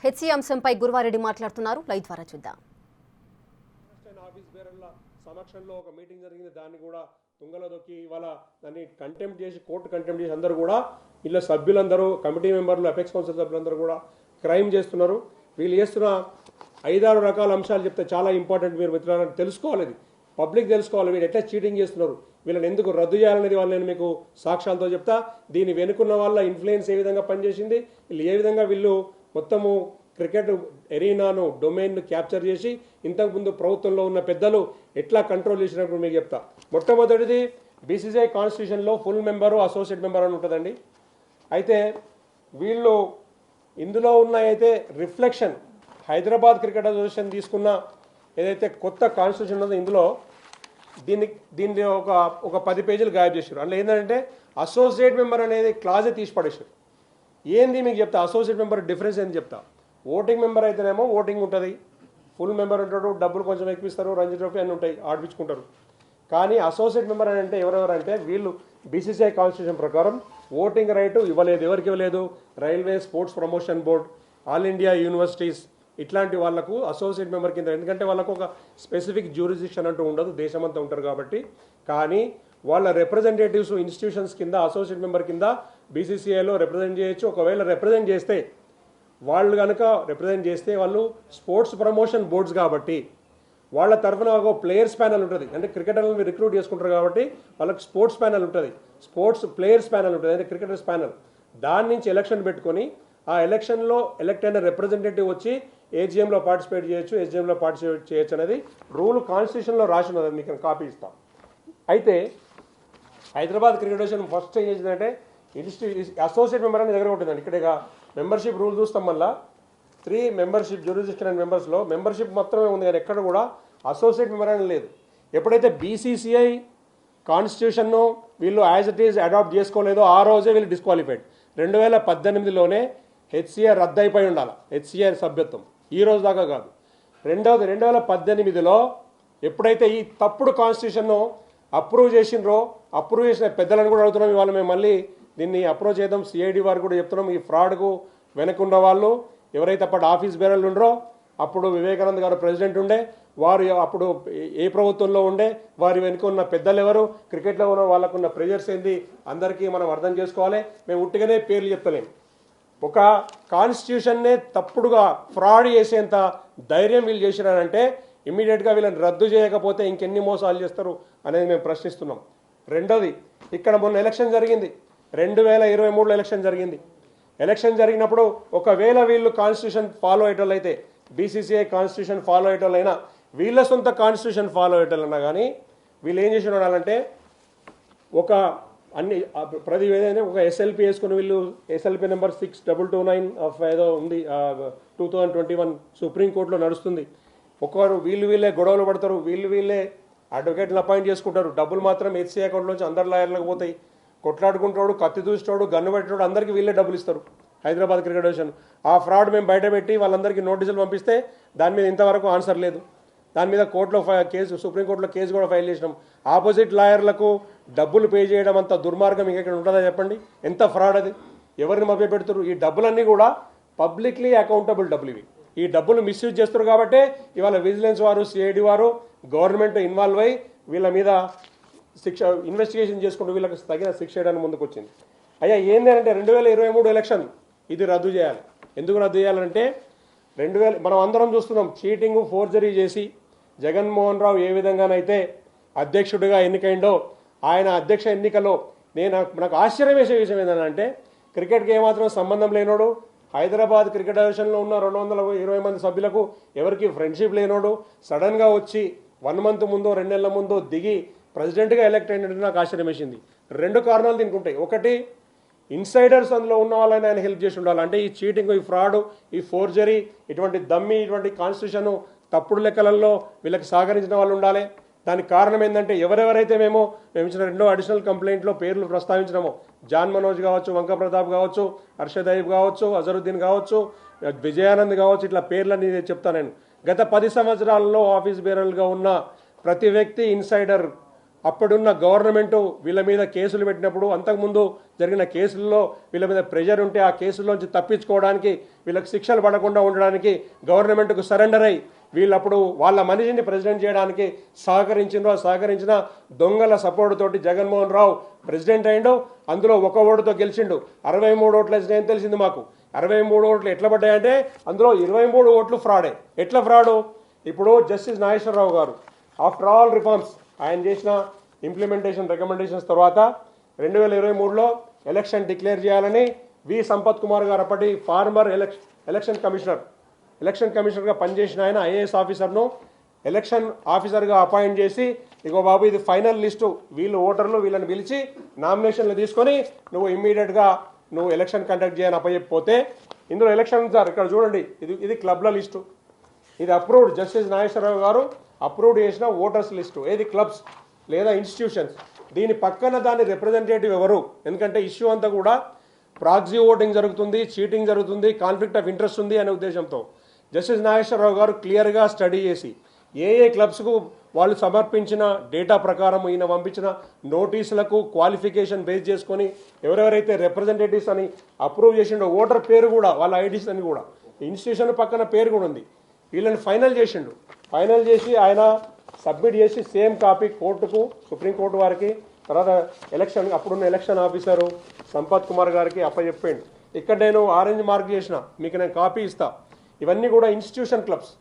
HC అంశంపై గురువారెడ్డి మాట్లాడుతున్నారు. Live ద్వారా చూద్దాం. ఆఫీస్ బేరర్ల సమక్షంలో ఒక మీటింగ్ జరిగింది. దాన్ని కూడా తుంగలో దొక్కి ఇవాళ దాన్ని కంటెంప్ట్ చేసి కోర్టు కంటెంప్ట్ చేసి అందరూ కూడా ఇలా సభ్యులందరూ కమిటీ మెంబర్లు అపెక్స్ కౌన్సిల్ సభ్యులందరూ కూడా క్రైమ్ చేస్తున్నారు. వీళ్ళు చేస్తున్న 5-6 రకాల అంశాలు చెప్తే చాలా ఇంపార్టెంట్. మీరు మిత్రులను తెలుసుకోవాలి, పబ్లిక్ తెలుసుకోవాలి. వీళ్ళు ఎట్లా చీటింగ్ చేస్తున్నారు, వీళ్ళని ఎందుకు రద్దు చేయాలనేది వాళ్ళు నేను మీకు సాక్ష్యాలతో చెప్తా. దీన్ని వెనుకున్న వాళ్ళ ఇన్ఫ్లుయెన్స్ ఏ విధంగా పనిచేసింది, వీళ్ళు ఏ విధంగా వీళ్ళు మొత్తము క్రికెట్ ఎరీనాను డొమైన్ను క్యాప్చర్ చేసి ఇంతకుముందు ప్రభుత్వంలో ఉన్న పెద్దలు ఎట్లా కంట్రోల్ చేసినప్పుడు మీకు చెప్తా. మొట్టమొదటిది బీసీసీఐ కాన్స్టిట్యూషన్లో ఫుల్ మెంబరు అసోసియేట్ మెంబర్ అని ఉంటుందండి. అయితే వీళ్ళు ఇందులో ఉన్న అయితే రిఫ్లెక్షన్ హైదరాబాద్ క్రికెట్ అసోసియేషన్ తీసుకున్న ఏదైతే కొత్త కాన్స్టిట్యూషన్ ఉందో ఇందులో దీన్ని ఒక 10 పేజీలు గాయబ్ చేశారు. అందులో ఏంటంటే అసోసియేట్ మెంబర్ అనేది క్లాజే తీసి పడేశారు. ఏంది మీకు చెప్తా, అసోసియేట్ మెంబర్ డిఫరెన్స్ ఏంది చెప్తా. ఓటింగ్ మెంబర్ అయితేనేమో ఓటింగ్ ఉంటుంది, ఫుల్ మెంబర్ ఉంటాడు, డబ్బులు కొంచెం ఎక్కిస్తారు, రంజీ ట్రోఫీ అన్నీ ఉంటాయి, ఆడిపించుకుంటారు. కానీ అసోసియేట్ మెంబర్ అని అంటే ఎవరెవరంటే వీళ్ళు బీసీసీఐ కాన్స్టిట్యూషన్ ప్రకారం ఓటింగ్ రైటు ఇవ్వలేదు. ఎవరికి ఇవ్వలేదు? Railway sports promotion board, all India universities ఇట్లాంటి వాళ్లకు అసోసియేట్ మెంబర్ కింద, ఎందుకంటే వాళ్ళకు ఒక స్పెసిఫిక్ జ్యూరిస్డిక్షన్ అంటూ ఉండదు, దేశమంతా ఉంటారు కాబట్టి. కానీ వాళ్ళ రిప్రజెంటేటివ్స్ ఇన్స్టిట్యూషన్స్ కింద అసోసియేట్ మెంబర్ కింద బీసీసీఐలో రిప్రజెంట్ చేయొచ్చు. ఒకవేళ రిప్రజెంట్ చేస్తే వాళ్ళు కనుక రిప్రజెంట్ చేస్తే వాళ్ళు స్పోర్ట్స్ ప్రమోషన్ బోర్డ్స్ కాబట్టి వాళ్ళ తరఫున ఒక ప్లేయర్స్ ప్యానల్ ఉంటుంది. అంటే క్రికెటర్లను మీరు రిక్రూట్ చేసుకుంటారు కాబట్టి వాళ్ళకి స్పోర్ట్స్ ప్యానల్ ఉంటుంది, స్పోర్ట్స్ ప్లేయర్స్ ప్యానల్ ఉంటుంది, అంటే క్రికెటర్స్ ప్యానల్. దాని నుంచి ఎలక్షన్ పెట్టుకొని ఆ ఎలక్షన్లో ఎలక్ట్ అయిన రిప్రజెంటేటివ్ వచ్చి ఏజీఎంలో పార్టిసిపేట్ చేయొచ్చు, ఎస్జీఎంలో పార్టిసిపేట్ చేయొచ్చు అనేది రూల్ కాన్స్టిట్యూషన్లో రాసి ఉన్నది. మీకు కాపీ ఇస్తాం. అయితే హైదరాబాద్ క్రికెట్ అసోసియేషన్ ఫస్ట్ ఏం చేసిందంటే అసోసియేట్ మెంబర్ అనేది దగ్గర ఉంటుందండి. ఇక్కడ మెంబర్షిప్ రూల్ చూస్తాం. మళ్ళీ 3 మెంబర్షిప్ జ్యూరిస్డిక్షన్ అండ్ మెంబర్స్లో మెంబర్షిప్ మాత్రమే ఉంది, కానీ ఎక్కడ కూడా అసోసియేట్ మెంబర్ అని లేదు. ఎప్పుడైతే బీసీసీఐ కాన్స్టిట్యూషన్ను వీళ్ళు యాజ్ ఇట్ ఈజ్ అడాప్ట్ చేసుకోలేదో ఆ రోజే వీళ్ళు డిస్క్వాలిఫైడ్. 2018లోనే హెచ్సీఐ రద్దు అయిపోయి ఉండాలి, హెచ్సీఐ సభ్యత్వం, ఈ రోజు దాకా కాదు. 2018లో ఎప్పుడైతే ఈ తప్పుడు కాన్స్టిట్యూషన్ను అప్రూవ్ చేసినరో, అప్రూవ్ చేసిన పెద్దలను కూడా అడుగుతున్నాం. ఇవాళ మేము మళ్ళీ దీన్ని అప్రోచ్ చేద్దాం. సిఐడి వారు కూడా చెప్తున్నాం, ఈ ఫ్రాడ్కు వెనకున్న వాళ్ళు ఎవరైతే అప్పుడు ఆఫీస్ బేరర్లు ఉండరో, అప్పుడు వివేకానంద్ గారు ప్రెసిడెంట్ ఉండే, వారు అప్పుడు ఏ ప్రభుత్వంలో ఉండే, వారి వెనుక ఉన్న పెద్దలు ఎవరు, క్రికెట్లో ఉన్న వాళ్ళకున్న ప్రెజర్స్ ఏంది అందరికీ మనం అర్థం చేసుకోవాలి. మేము ఉట్టిగానే పేర్లు చెప్తలేము. ఒక కాన్స్టిట్యూషన్నే తప్పుడుగా ఫ్రాడ్ చేసేంత ధైర్యం వీళ్ళు చేసినారంటే ఇమ్మీడియట్గా వీళ్ళని రద్దు చేయకపోతే ఇంకెన్ని మోసాలు చేస్తారు అనేది మేము ప్రశ్నిస్తున్నాం. రెండోది, ఇక్కడ మొన్న ఎలక్షన్ జరిగింది, 2023లో ఎలక్షన్ జరిగింది. ఎలక్షన్ జరిగినప్పుడు ఒకవేళ వీళ్ళు కాన్స్టిట్యూషన్ ఫాలో అయ్యేటోళ్ళు అయితే, బీసీసీఐ కాన్స్టిట్యూషన్ ఫాలో అయ్యేటోళ్ళైనా, వీళ్ళ సొంత కాన్స్టిట్యూషన్ ఫాలో అయ్యేటోళ్ళైనా కానీ వీళ్ళు ఏం చేసి ఉండాలంటే ఒక ప్రతి ఏదైనా ఒక ఎస్ఎల్పి వేసుకుని వీళ్ళు ఎస్ఎల్పి నెంబర్ 6229 ఆఫ్ ఏదో ఉంది, 2021 సుప్రీంకోర్టులో నడుస్తుంది. ఒక్కరు వీళ్ళే గొడవలు పడతారు, వీళ్ళే అడ్వకేట్లను అపాయింట్ చేసుకుంటారు. డబ్బులు మాత్రం హెచ్సీ అకౌంట్లోంచి అందరి లాయర్లకు పోతాయి. కొట్లాడుకుంటాడు, కత్తి దూస్తాడు, గన్ను పెట్టాడు, అందరికీ వీళ్ళే డబ్బులు ఇస్తారు. హైదరాబాద్ క్రికెట్ అసోసియేషన్ ఆ ఫ్రాడ్ మేము బయట పెట్టి వాళ్ళందరికీ నోటీసులు పంపిస్తే దాని మీద ఇంతవరకు ఆన్సర్ లేదు. దాని మీద కోర్టులో కేసు, సుప్రీంకోర్టులో కేసు కూడా ఫైల్ చేసినాం. ఆపోజిట్ లాయర్లకు డబ్బులు పే చేయడం అంత దుర్మార్గం ఇంకెక్కడ ఉంటుందా చెప్పండి? ఎంత ఫ్రాడ్ అది, ఎవరిని మభ్యపెడుతున్నారు? ఈ డబ్బులన్నీ కూడా పబ్లిక్లీ అకౌంటబుల్ డబ్బులు ఇవి. ఈ డబ్బులు మిస్యూజ్ చేస్తారు కాబట్టి ఇవాళ విజిలెన్స్ వారు, సిఐడి వారు, గవర్నమెంట్ ఇన్వాల్వ్ అయ్యి వీళ్ళ మీద ఇన్వెస్టిగేషన్ చేసుకుంటూ వీళ్ళకి తగిన శిక్ష చేయడానికి ముందుకు వచ్చింది. అయ్యా ఏంటి అంటే 2023 ఎలక్షన్ ఇది రద్దు చేయాలి. ఎందుకు రద్దు చేయాలంటే మనం అందరం చూస్తున్నాం, చీటింగ్, ఫోర్జరీ చేసి జగన్మోహన్ రావు ఏ విధంగానైతే అధ్యక్షుడిగా ఎన్నికైండో, ఆయన అధ్యక్ష ఎన్నికలో నాకు ఆశ్చర్యం వేసే విషయం ఏంటంటే క్రికెట్కి ఏమాత్రం సంబంధం లేనోడు, హైదరాబాద్ క్రికెట్ అసోసియేషన్లో ఉన్న 220 మంది సభ్యులకు ఎవరికి ఫ్రెండ్షిప్ లేనోడు సడన్గా వచ్చి 1 మంత్ ముందో 2 నెలల ముందో దిగి ప్రెసిడెంట్గా ఎలక్ట్ అయినట్టు నాకు ఆశ్చర్యం వేసింది. 2 కారణాలు దీనికి ఉంటాయి. ఒకటి, ఇన్సైడర్స్ అందులో ఉన్న వాళ్ళని ఆయన హెల్ప్ చేసి ఉండాలి. అంటే ఈ చీటింగ్, ఈ ఫ్రాడ్, ఈ ఫోర్జరీ, ఇటువంటి దమ్మి, ఇటువంటి కాన్స్టిట్యూషన్ తప్పుడు లెక్కలలో వీళ్ళకి సహకరించిన వాళ్ళు ఉండాలి. దానికి కారణం ఏంటంటే ఎవరెవరైతే మేము ఇచ్చిన 2 అడిషనల్ కంప్లైంట్లో పేర్లు ప్రస్తావించినామో, జాన్ మనోజ్ కావచ్చు, వంక ప్రతాప్ కావచ్చు, హర్షద్ అయ్యబ్ కావచ్చు, అజరుద్దీన్ కావచ్చు, విజయానంద్ కావచ్చు, ఇట్లా పేర్లన్నీ చెప్తాను నేను. గత 10 సంవత్సరాలలో ఆఫీస్ బేరర్లుగా ఉన్న ప్రతి వ్యక్తి ఇన్సైడర్ అప్పుడున్న గవర్నమెంట్ వీళ్ళ మీద కేసులు పెట్టినప్పుడు అంతకుముందు జరిగిన కేసుల్లో వీళ్ళ మీద ప్రెషర్ ఉంటే ఆ కేసుల్లోంచి తప్పించుకోవడానికి వీళ్ళకి శిక్షలు పడకుండా ఉండడానికి గవర్నమెంట్కు సరెండర్ అయ్యి వీళ్ళప్పుడు వాళ్ళ మనిషిని ప్రెసిడెంట్ చేయడానికి సహకరించిన దొంగల సపోర్ట్ తోటి జగన్మోహన్ రావు ప్రెసిడెంట్ అయిండు. అందులో ఒక ఓటుతో గెలిచిండు. 63 ఓట్లు వచ్చినాయని తెలిసింది మాకు. 63 ఓట్లు ఎట్లా పడ్డాయంటే అందులో 23 ఓట్లు ఫ్రాడే. ఎట్లా ఫ్రాడు? ఇప్పుడు జస్టిస్ నాగేశ్వరరావు గారు ఆఫ్టర్ ఆల్ రిఫార్మ్స్ ఆయన చేసిన ఇంప్లిమెంటేషన్ రికమెండేషన్స్ తర్వాత 2023లో ఎలక్షన్ డిక్లేర్ చేయాలని వి సంపత్ కుమార్ గారు అప్పటి ఫార్మర్ ఎలక్షన్ కమిషనర్గా పనిచేసిన ఆయన ఐఏఎస్ ఆఫీసర్ను ఎలక్షన్ ఆఫీసర్గా అపాయింట్ చేసి ఇగో బాబు ఇది ఫైనల్ లిస్టు, వీళ్ళు ఓటర్లు వీళ్ళని పిలిచి నామినేషన్లు తీసుకొని నువ్వు ఇమ్మీడియట్గా నువ్వు ఎలక్షన్ కండక్ట్ చేయని అప్పచెప్పిపోతే ఇందులో ఎలక్షన్ సార్ ఇక్కడ చూడండి, ఇది క్లబ్ల లిస్టు, ఇది అప్రూవ్డ్ జస్టిస్ నాగేశ్వరరావు గారు అప్రూవ్డ్ చేసిన ఓటర్స్ లిస్టు. ఏది క్లబ్స్ లేదా ఇన్స్టిట్యూషన్స్. దీని పక్కన దాని రిప్రజెంటేటివ్ ఎవరు? ఎందుకంటే ఇష్యూ అంతా కూడా ప్రాక్సీ ఓటింగ్ జరుగుతుంది, చీటింగ్ జరుగుతుంది, కాన్ఫ్లిక్ట్ ఆఫ్ ఇంట్రెస్ట్ ఉంది అనే ఉద్దేశంతో జస్టిస్ నాగేశ్వరరావు గారు క్లియర్గా స్టడీ చేసి ఏ క్లబ్స్కు వాళ్ళు సమర్పించిన డేటా ప్రకారం ఈయన పంపించిన నోటీసులకు క్వాలిఫికేషన్ బేస్ చేసుకొని ఎవరెవరైతే రిప్రజెంటేటివ్స్ అని అప్రూవ్ చేసిండో ఓటర్ పేరు కూడా వాళ్ళ ఐడీస్ అని కూడా ఇన్స్టిట్యూషన్ పక్కన పేరు కూడా ఉంది. వీళ్ళని ఫైనల్ చేసి ఆయన సబ్మిట్ చేసి సేమ్ కాపీ కోర్టుకు, సుప్రీంకోర్టు వారికి, తర్వాత అప్పుడున్న ఎలక్షన్ ఆఫీసరు సంపత్ కుమార్ గారికి అప్పచెప్పాడు. ఇక్కడ నేను ఆరెంజ్ మార్క్ చేసిన, మీకు నేను కాపీ ఇస్తా. ఇవన్నీ కూడా ఇన్స్టిట్యూషన్ క్లబ్స్.